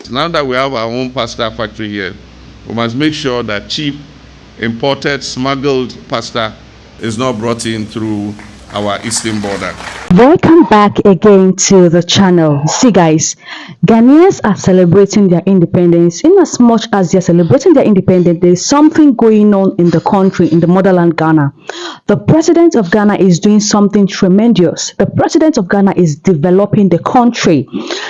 that now that we have our own pasta factory here, we must make sure that cheap, imported, smuggled pasta is not brought in through our eastern border. Welcome back again to the channel. See guys, Ghanaians are celebrating their independence. In as much as they're celebrating their independence, there's something going on in the country, in the motherland Ghana. The president of Ghana is doing something tremendous. The president of Ghana is developing the country.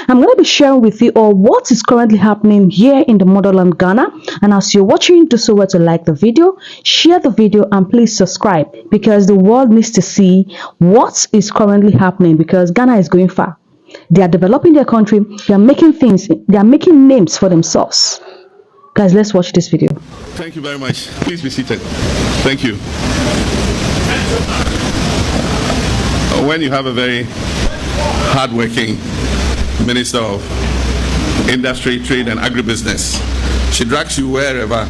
I'm going to be sharing with you all what is currently happening here in the motherland Ghana. And as you're watching, do so well to like the video, share the video, and please subscribe, because the world needs to see what is currently happening, because Ghana is going far. They are developing their country. They are making things. They are making names for themselves. Guys, let's watch this video. Thank you very much. Please be seated. Thank you. When you have a very hardworking Minister of Industry, Trade and Agribusiness, she drags you wherever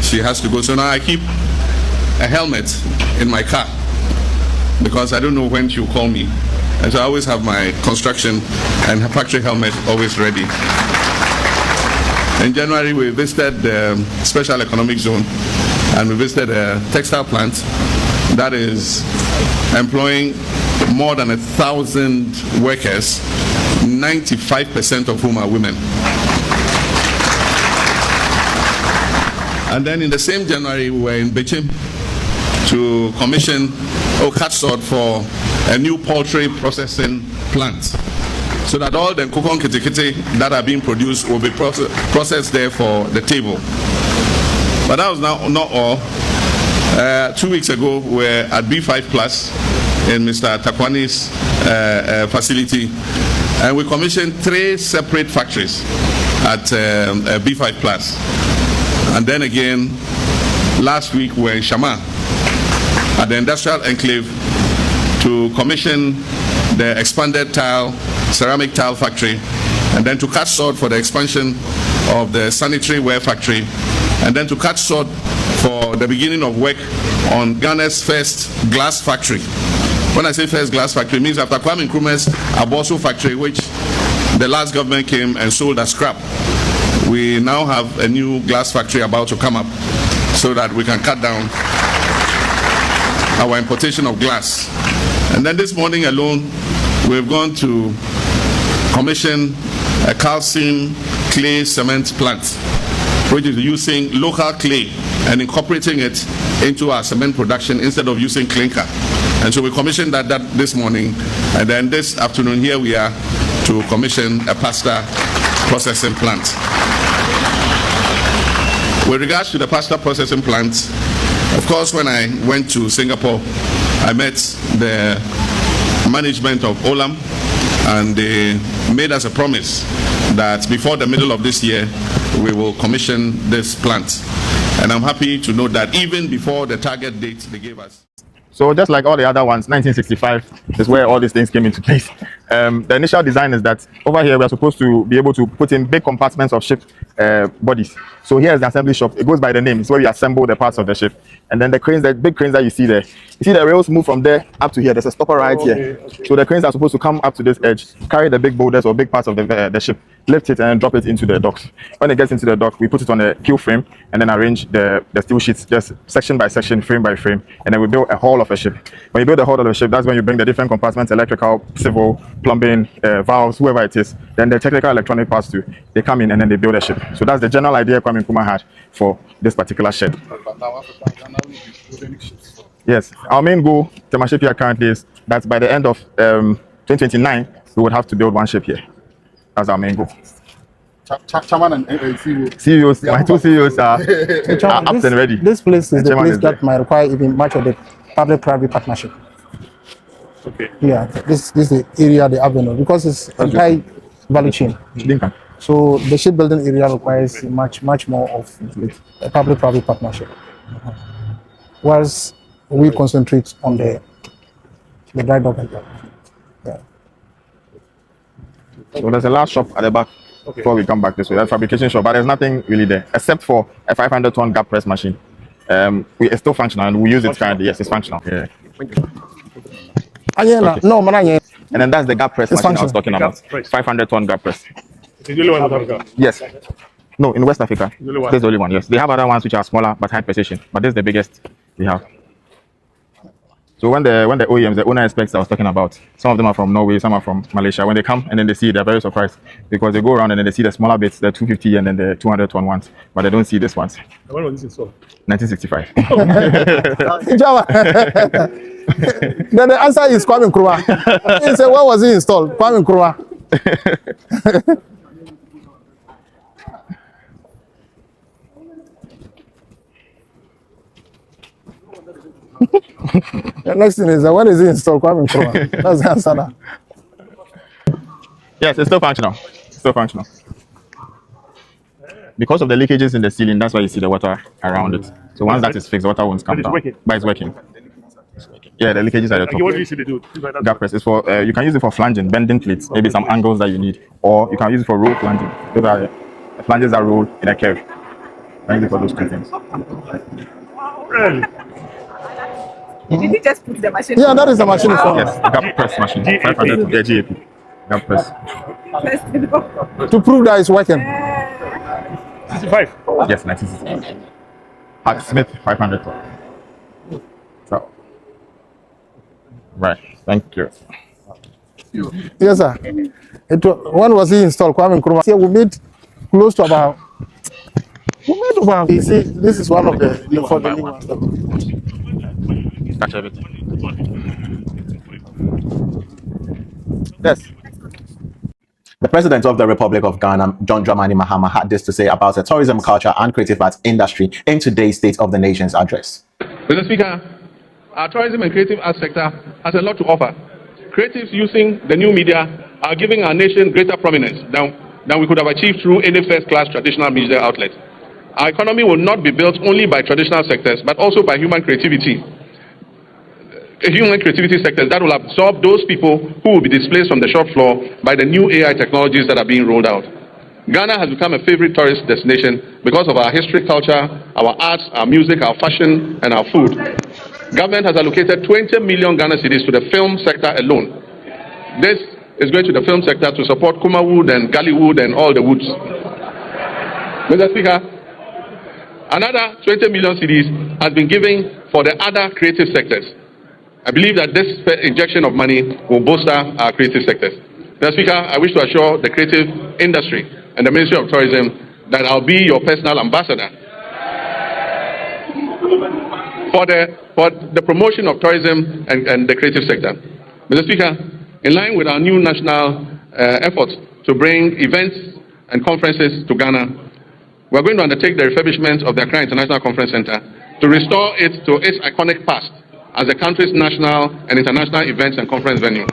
she has to go. So now I keep a helmet in my car, because I don't know when she'll call me. And so I always have my construction and factory helmet always ready. In January, we visited the Special Economic Zone, and we visited a textile plant that is employing more than 1,000 workers, 95% of whom are women. And then in the same January, we were in Beijing to commission cut sort for a new poultry processing plant, so that all the kokon kitikiti that are being produced will be processed there for the table. But that was not all. 2 weeks ago, we were at B5 Plus in Mr. Takwani's facility, and we commissioned 3 separate factories at B5 Plus. And then again, last week we were in Shama at the Industrial Enclave to commission the expanded ceramic tile factory, and then to cut sod for the expansion of the sanitary ware factory, and then to cut sod for the beginning of work on Ghana's first glass factory. When I say first glass factory, it means after Kwame Nkrumah's Aboso factory, which the last government came and sold as scrap, we now have a new glass factory about to come up, so that we can cut down our importation of glass. And then this morning alone, we've gone to commission a calcium clay cement plant, which is using local clay and incorporating it into our cement production instead of using clinker. And so we commissioned that this morning, and then this afternoon here we are to commission a pasta processing plant. With regards to the pasta processing plant, of course, when I went to Singapore, I met the management of Olam, and they made us a promise that before the middle of this year, we will commission this plant. And I'm happy to know that even before the target date they gave us. So just like all the other ones, 1965 is where all these things came into place. The initial design is that over here we are supposed to be able to put in big compartments of ship bodies. So here is the assembly shop. It goes by the name. It's where we assemble the parts of the ship. And then the cranes, the big cranes that you see there. You see the rails move from there up to here. There's a stopper right here. Okay. So the cranes are supposed to come up to this edge, carry the big boulders or big parts of the ship, lift it and drop it into the docks. When it gets into the dock, we put it on a keel frame and then arrange the steel sheets just section by section, frame by frame, and then we build a hull of a ship. When you build the hull of a ship, that's when you bring the different compartments, electrical, civil, plumbing, valves, whoever it is. Then the technical electronic parts too. They come in and then they build a ship. So that's the general idea Kwame Nkrumah had for this particular shed. Yes, our main goal, Tema shipyard currently, is that by the end of 2029, we would have to build 1 ship here. That's our main goal. Chairman and CEOs, my 2 CEOs are up and ready. This place is the place that might require even much of the public-private partnership. Okay. Yeah, this is the area, the avenue, because it's a high value chain. So the shipbuilding area requires much more of a public-private partnership. Whereas we concentrate on the dry dock. Yeah. So there's a last shop at the back before we come back this way. That's fabrication shop, but there's nothing really there except for a 500-ton gap press machine. It's still functional and we use it currently. Yes, it's functional. Yeah. Okay. No, man. And then that's the gap press machine I was talking about. 500-ton gap press. the only one in South Africa. Yes. No, in West Africa. The only one. This is the only one, yes. They have other ones which are smaller but high precision, but this is the biggest we have. So when the OEMs, the owner expects I was talking about, some of them are from Norway, some are from Malaysia. When they come and then they see, they're very surprised because they go around and then they see the smaller bits, the 250 and then the 200-ton ones, but they don't see these ones. When was this installed? 1965. Java. Then the answer is Kwame Nkrumah. He said, when was it installed? Kwame Nkrumah. The next thing is, when is it installed? Kwame Nkrumah. That's the answer now. Yes, it's still functional. Still functional. Because of the leakages in the ceiling, that's why you see the water around it. So once that is fixed, the water won't come But it's down. working. But it's working. Yeah, the leakages are the Like, what do top. you see they do? Things like that. Gap press is for you can use it for flanging, bending plates, maybe some angles that you need, or you can use it for roll flanging. Those are the flanges that roll in a curve. I use it for those two things. Really? Did he just put the machine? Yeah, that is the machine. Yes, the gap press machine, GAP. 500 yeah, GAP. Gap press. To prove that it's working. 65. Yes, 1960. At Smith 500. So, right. Thank you. Yes, sir. When was he installed? Kwame Nkrumah. See, we made close to about. You see, this is one of the for the new ones. Catch everything. Yes. The President of the Republic of Ghana, John Dramani Mahama, had this to say about the tourism, culture and creative arts industry in today's State of the Nation's address. Mr. Speaker, our tourism and creative arts sector has a lot to offer. Creatives using the new media are giving our nation greater prominence than we could have achieved through any first-class traditional media outlet. Our economy will not be built only by traditional sectors, but also by human creativity sectors that will absorb those people who will be displaced from the shop floor by the new AI technologies that are being rolled out. Ghana has become a favorite tourist destination because of our history, culture, our arts, our music, our fashion, and our food. Government has allocated 20 million Ghana cedis to the film sector alone. This is going to the film sector to support Kuma wood and Gali wood and all the woods. Mr. Speaker, another 20 million cedis has been given for the other creative sectors. I believe that this injection of money will bolster our creative sectors. Mr. Speaker, I wish to assure the creative industry and the Ministry of Tourism that I'll be your personal ambassador for the promotion of tourism and the creative sector. Mr. Speaker, in line with our new national efforts to bring events and conferences to Ghana, we're going to undertake the refurbishment of the Accra International Conference Center to restore it to its iconic past as the country's national and international events and conference venue.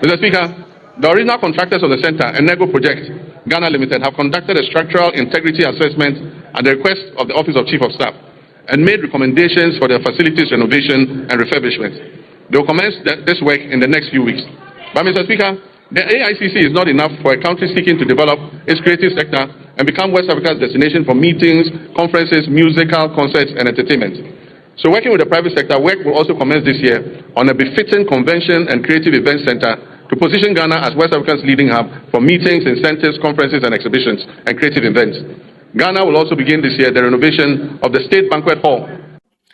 Mr. Speaker, the original contractors of the center, Enego Project, Ghana Limited, have conducted a structural integrity assessment at the request of the Office of Chief of Staff and made recommendations for the facilities renovation and refurbishment. They will commence this work in the next few weeks. But Mr. Speaker, the AICC is not enough for a country seeking to develop its creative sector and become West Africa's destination for meetings, conferences, musical, concerts, and entertainment. So working with the private sector, work will also commence this year on a befitting convention and creative event center to position Ghana as West Africa's leading hub for meetings, incentives, conferences, and exhibitions and creative events. Ghana will also begin this year the renovation of the State Banquet Hall.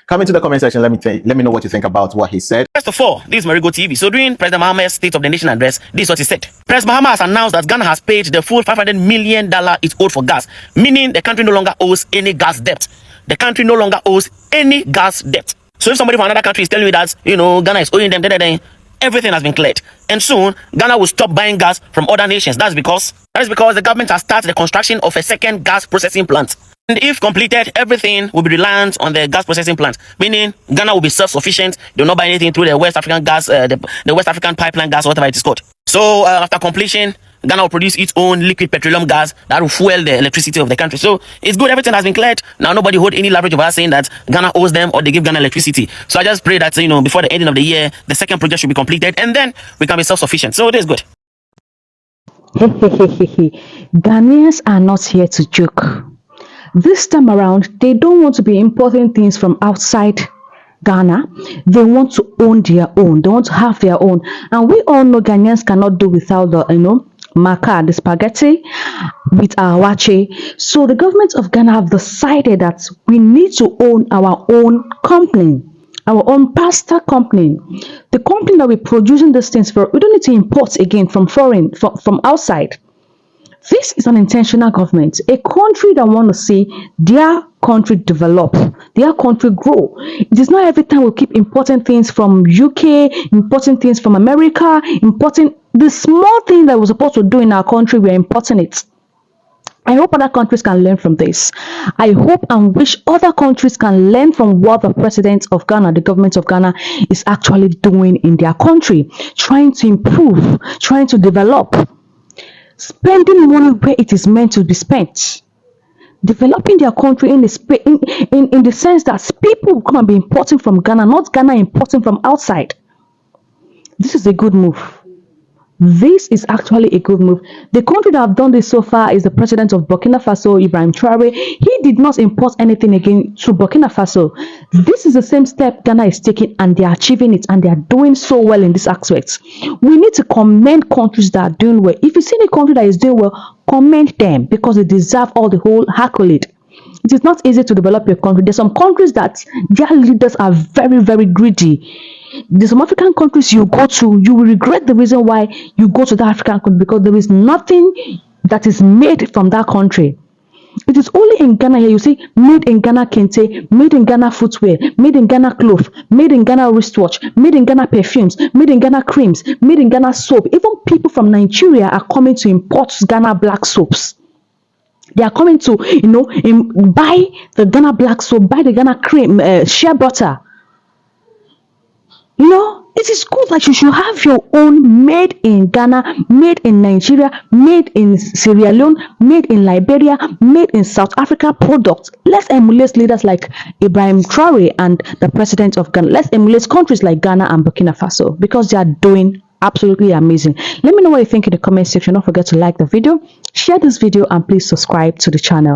Come into the comment section. Let me know what you think about what he said. First of all, this is Marigo TV. So during President Mahama's State of the Nation address, this is what he said. President Mahama has announced that Ghana has paid the full $500 million it owed for gas, meaning the country no longer owes any gas debt. The country no longer owes any gas debt. So if somebody from another country is telling me that, Ghana is owing them, everything has been cleared. And soon, Ghana will stop buying gas from other nations. That is because the government has started the construction of a second gas processing plant. And if completed, everything will be reliant on the gas processing plant, meaning Ghana will be self-sufficient. They will not buy anything through the West African gas, the West African pipeline gas, whatever it is called. So after completion, Ghana will produce its own liquid petroleum gas that will fuel the electricity of the country. So it's good, everything has been cleared. Now nobody hold any leverage of us saying that Ghana owes them or they give Ghana electricity. So I just pray that, before the ending of the year, the second project should be completed and then we can be self-sufficient. So it is good. Ghanaians are not here to joke. This time around, they don't want to be importing things from outside Ghana. They want to own their own. They want to have their own. And we all know Ghanaians cannot do without the, maka, the spaghetti, with our wache. So the government of Ghana have decided that we need to own our own company, our own pasta company. The company that we're producing these things for, we don't need to import again from foreign, from outside. This is an intentional government, a country that want to see their country develop, their country grow. It is not every time we keep importing things from UK, importing things from America, importing the small thing that we're supposed to do in our country, we're importing it. I hope other countries can learn from this. I hope and wish other countries can learn from what the president of Ghana, the government of Ghana, is actually doing in their country, trying to improve, trying to develop, spending money where it is meant to be spent, developing their country in the sense that people will come and be importing from Ghana, not Ghana importing from outside. This is a good move. This is actually a good move. The country that have done this so far is the president of Burkina Faso, Ibrahim Traore. He did not import anything again to Burkina Faso. This is the same step Ghana is taking, and they are achieving it, and they are doing so well in this aspect. We need to commend countries that are doing well. If you see any country that is doing well, commend them, because they deserve all the whole accolade. It is not easy to develop your country. There's some countries that their leaders are very, very greedy. There's some African countries you go to, you will regret the reason why you go to that African country, because there is nothing that is made from that country. It is only in Ghana here you see made in Ghana kente, made in Ghana footwear, made in Ghana clothes, made in Ghana wristwatch, made in Ghana perfumes, made in Ghana creams, made in Ghana soap. Even people from Nigeria are coming to import Ghana black soaps. They are coming to, buy the Ghana black soap, buy the Ghana cream, shea butter. It is good that you should have your own made in Ghana, made in Nigeria, made in Sierra Leone, made in Liberia, made in South Africa products. Let's emulate leaders like Ibrahim Traore and the president of Ghana. Let's emulate countries like Ghana and Burkina Faso, because they are doing absolutely amazing. Let me know what you think in the comment section. Don't forget to like the video, share this video, and please subscribe to the channel.